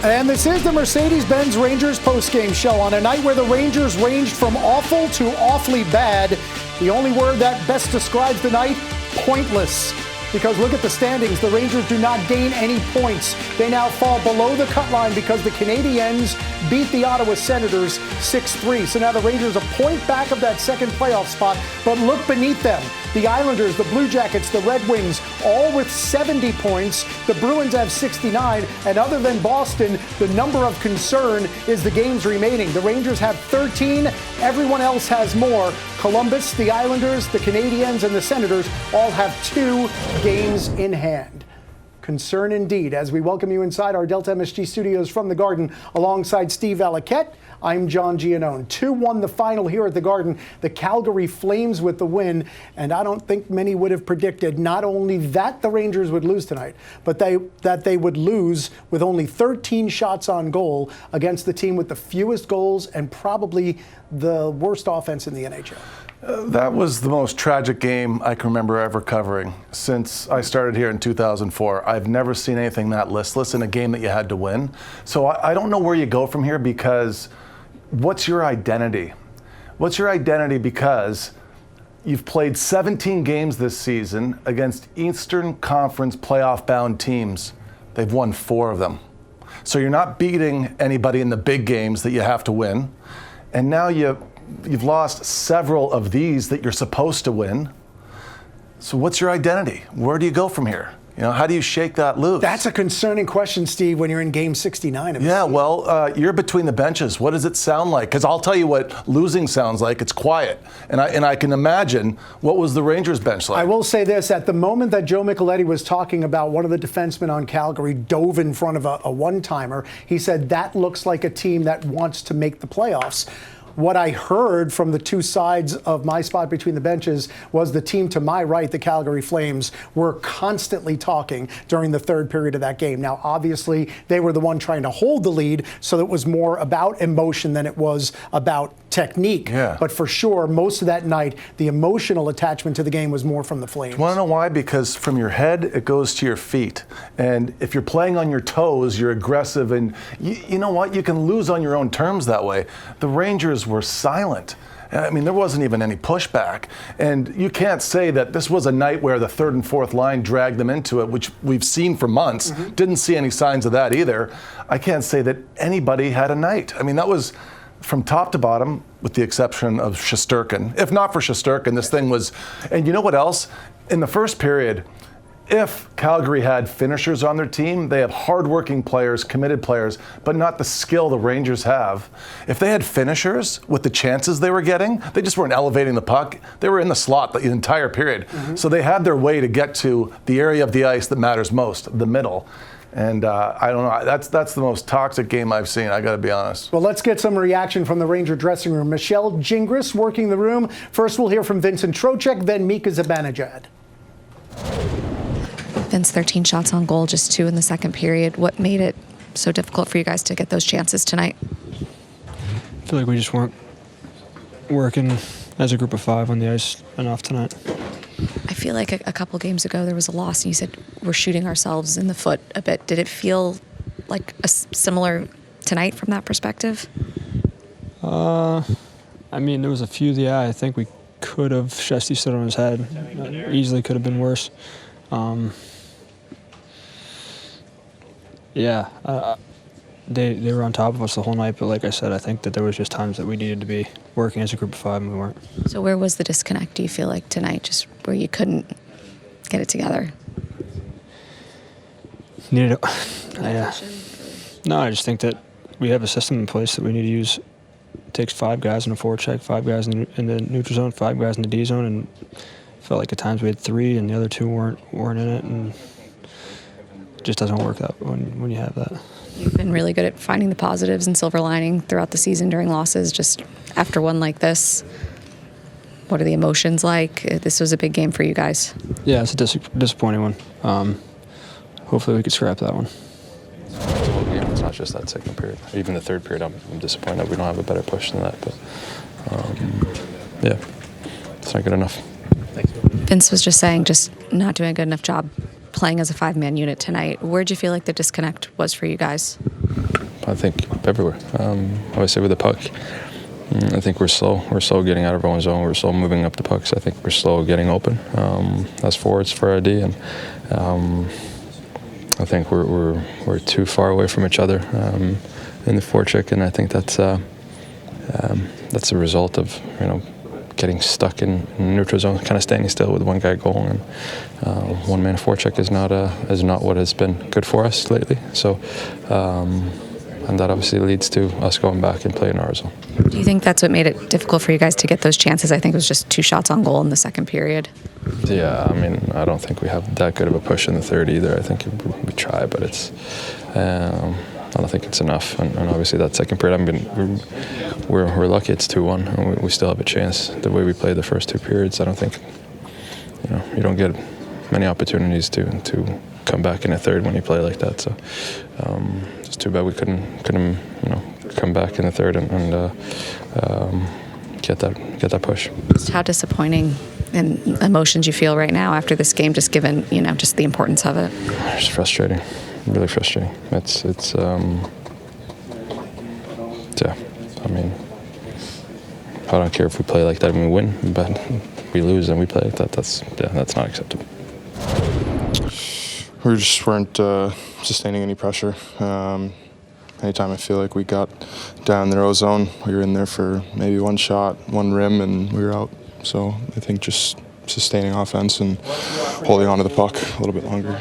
And this is the Mercedes-Benz Rangers postgame show on a night where the Rangers ranged from awful to awfully bad. The only word that best describes the night, pointless. Because look at the standings. The Rangers do not gain any points. They now fall below the cut line because the Canadiens beat the Ottawa Senators 6-3. So now the Rangers a point back of that second playoff spot. But look beneath them. The Islanders, the Blue Jackets, the Red Wings, all with 70 points. The Bruins have 69. And other than Boston, the number of concern is the games remaining. The Rangers have 13. Everyone else has more. Columbus, the Islanders, the Canadiens, and the Senators all have 2 games in hand. Concern indeed. As we welcome you inside our Delta MSG studios from the Garden alongside Steve Alliquette, I'm John Giannone. 2-1 the final here at the Garden. The Calgary Flames with the win, and I don't think many would have predicted not only that the Rangers would lose tonight, but that they would lose with only 13 shots on goal against the team with the fewest goals and probably the worst offense in the NHL. That was the most tragic game I can remember ever covering since I started here in 2004. I've never seen anything that listless in a game that you had to win. So I don't know where you go from here, because what's your identity? What's your identity because you've played 17 games this season against Eastern Conference playoff-bound teams. They've won 4 of them. So you're not beating anybody in the big games that you have to win. And now you've lost several of these that you're supposed to win. So what's your identity? Where do you go from here? You know, how do you shake that loose? That's a concerning question, Steve, when you're in game 69 of the season. season. Well, you're between the benches. What does it sound like? Because I'll tell you what losing sounds like. It's quiet. And I can imagine what was the Rangers bench like. I will say this. At the moment that Joe Micheletti was talking about one of the defensemen on Calgary dove in front of a one-timer, he said that looks like a team that wants to make the playoffs. What I heard from the two sides of my spot between the benches was the team to my right, the Calgary Flames, were constantly talking during the third period of that game. Now, obviously, they were the one trying to hold the lead, so it was more about emotion than it was about technique. Yeah. But for sure, most of that night, the emotional attachment to the game was more from the Flames. Do you want to know why? Because from your head, it goes to your feet. And if you're playing on your toes, you're aggressive. And you know what? You can lose on your own terms that way. The Rangers were silent. I mean, there wasn't even any pushback. And you can't say that this was a night where the third and fourth line dragged them into it, which we've seen for months. Mm-hmm. Didn't see any signs of that either. I can't say that anybody had a night. I mean, that was from top to bottom, with the exception of Shesterkin. If not for Shesterkin, this thing was, and you know what else? In the first period, if Calgary had finishers on their team, they have hardworking players, committed players, but not the skill the Rangers have. If they had finishers with the chances they were getting, they just weren't elevating the puck. They were in the slot the entire period. Mm-hmm. So they had their way to get to the area of the ice that matters most, the middle. And I don't know, that's the most toxic game I've seen, I got to be honest. Well, let's get some reaction from the Ranger dressing room. Michelle Gingras working the room. First, we'll hear from Vincent Trocheck, then Mika Zibanejad. Vince, 13 shots on goal, just 2 in the second period. What made it so difficult for you guys to get those chances tonight? I feel like we just weren't working as a group of 5 on the ice enough tonight. I feel like a couple games ago there was a loss and you said we're shooting ourselves in the foot a bit. Did it feel like a similar tonight from that perspective? I mean, there was a few, I think we could have, Shesty stood on his head. Easily could have been worse. They were on top of us the whole night, but like I said, I think that there was just times that we needed to be working as a group of 5 and we weren't. So where was the disconnect, do you feel like, tonight, just where you couldn't get it together? No, I just think that we have a system in place that we need to use. It takes 5 guys in a forecheck, 5 guys in the neutral zone, 5 guys in the D zone, and felt like at times we had 3 and the other 2 weren't in it, and it just doesn't work that when you have that. You've been really good at finding the positives and silver lining throughout the season during losses. Just after one like this, what are the emotions like? This was a big game for you guys. Yeah, it's a disappointing one. Hopefully we could scrap that one. It's not just that second period. Even the third period, I'm disappointed we don't have a better push than that. But yeah, it's not good enough. Thanks. Vince was just saying, just not doing a good enough job playing as a 5-man unit tonight. Where'd you feel like the disconnect was for you guys? I think everywhere. Obviously with the puck, I think we're slow. We're slow getting out of our own zone. We're slow moving up the pucks. I think we're slow getting open as forwards for our D, and I think we're too far away from each other in the forecheck, and I think that's a result of getting stuck in neutral zone, kind of standing still with one guy goal, and one-man forecheck is not what has been good for us lately. So. And that obviously leads to us going back and playing our zone. Do you think that's what made it difficult for you guys to get those chances? I think it was just 2 shots on goal in the second period. Yeah, I mean, I don't think we have that good of a push in the third either. I think we try, but it's I don't think it's enough. And obviously that second period, we're lucky it's 2-1, and we still have a chance. The way we played the first 2 periods, I don't think you don't get many opportunities to come back in a third when you play like that. So it's too bad we couldn't come back in the third and get that push. Just how disappointing and emotions you feel right now after this game, just given just the importance of it. It's frustrating, really frustrating. It's yeah. I mean, I don't care if we play like that and we win, but we lose and we play like that. That's not acceptable. We just weren't sustaining any pressure. Anytime I feel like we got down in their own zone, we were in there for maybe 1 shot, 1 rim, and we were out. So I think just sustaining offense and holding on to the puck a little bit longer.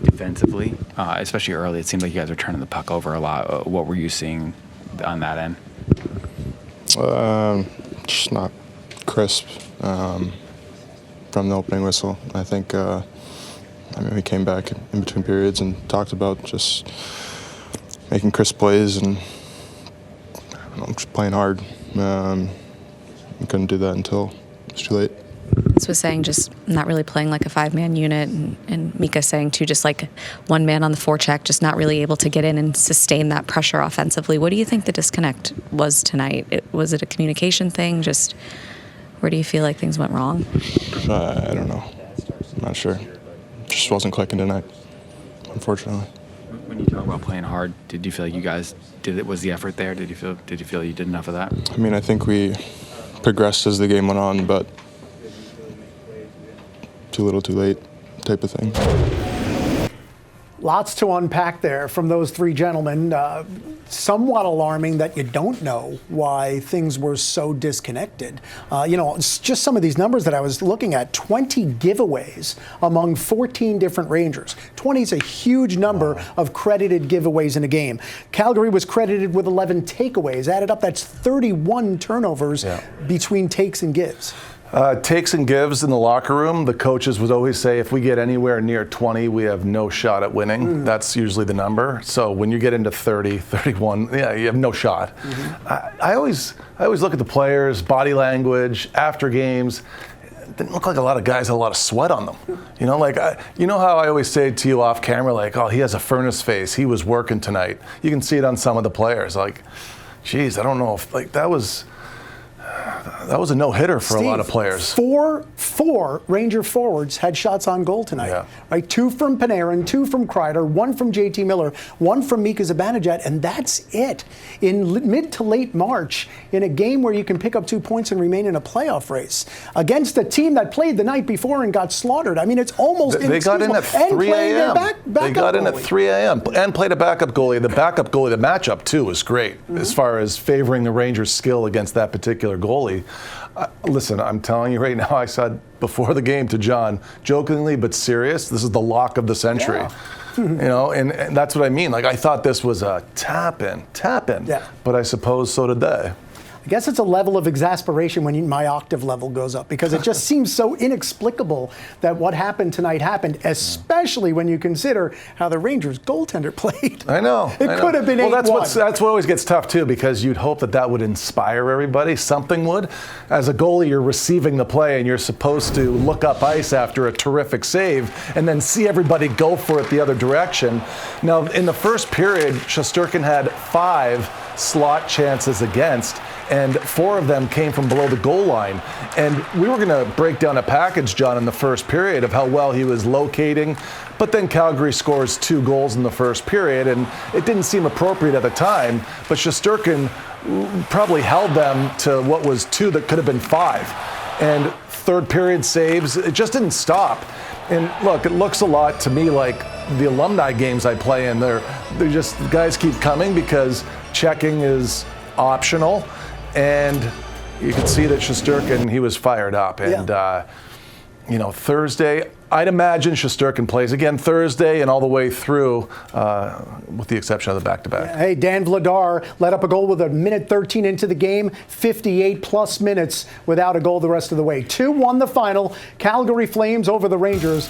Defensively, especially early, it seemed like you guys were turning the puck over a lot. What were you seeing on that end? Just not crisp from the opening whistle. I think we came back in between periods and talked about just making crisp plays and just playing hard. We couldn't do that until it was too late. This was saying just not really playing like a 5-man unit, and Mika saying too, just like one man on the forecheck, just not really able to get in and sustain that pressure offensively. What do you think the disconnect was tonight? Was it a communication thing? Just where do you feel like things went wrong? I don't know. I'm not sure. Just wasn't clicking tonight, unfortunately. When you talk about playing hard, did you feel like you guys did it? Was the effort there? Did you feel you did enough of that? I mean, I think we progressed as the game went on, but too little, too late type of thing. Lots to unpack there from those 3 gentlemen. Somewhat alarming that you don't know why things were so disconnected. It's just some of these numbers that I was looking at. 20 giveaways among 14 different Rangers. 20 is a huge number of credited giveaways in a game. Calgary was credited with 11 takeaways. Added up, that's 31 turnovers between takes and gives. Takes and gives in the locker room, the coaches would always say if we get anywhere near 20, we have no shot at winning. That's usually the number. So when you get into 30, 31, you have no shot. I always look at the players, body language, after games. It didn't look like a lot of guys had a lot of sweat on them. You know how I always say to you off camera, like, oh, he has a furnace face. He was working tonight. You can see it on some of the players. Like, geez, I don't know if that was a no-hitter for Steve, a lot of players. Four Ranger forwards had shots on goal tonight. Yeah. Right, 2 from Panarin, 2 from Kreider, 1 from JT Miller, 1 from Mika Zibanejad, and that's it. In mid to late March, in a game where you can pick up 2 points and remain in a playoff race against a team that played the night before and got slaughtered. I mean, it's almost They got in at 3 a.m. They got in at 3 a.m. and played a backup goalie. The backup goalie, the matchup too, was great as far as favoring the Rangers' skill against that particular goalie. Listen, I'm telling you right now, I said before the game to John, jokingly but serious, this is the lock of the century. Yeah. And that's what I mean. Like, I thought this was a tap-in. Yeah. But I suppose so did they. I guess it's a level of exasperation when my octave level goes up, because it just seems so inexplicable that what happened tonight happened, especially when you consider how the Rangers goaltender played. I know. It could have been 8-1. That's what always gets tough, too, because you'd hope that would inspire everybody. Something would. As a goalie, you're receiving the play, and you're supposed to look up ice after a terrific save and then see everybody go for it the other direction. Now, in the first period, Shesterkin had 5 slot chances against, and 4 of them came from below the goal line. And we were going to break down a package, John, in the first period of how well he was locating, but then Calgary scores 2 goals in the first period, and it didn't seem appropriate at the time, but Shesterkin probably held them to what was 2 that could have been 5. And third period saves, it just didn't stop. And look, it looks a lot to me like the alumni games I play in. They're just, the guys keep coming because checking is optional. And you could see that Shesterkin, he was fired up. And, Thursday, I'd imagine Shesterkin plays again Thursday and all the way through, with the exception of the back-to-back. Hey, Dan Vladar let up a goal with a minute 13 into the game, 58-plus minutes without a goal the rest of the way. 2-1 the final. Calgary Flames over the Rangers.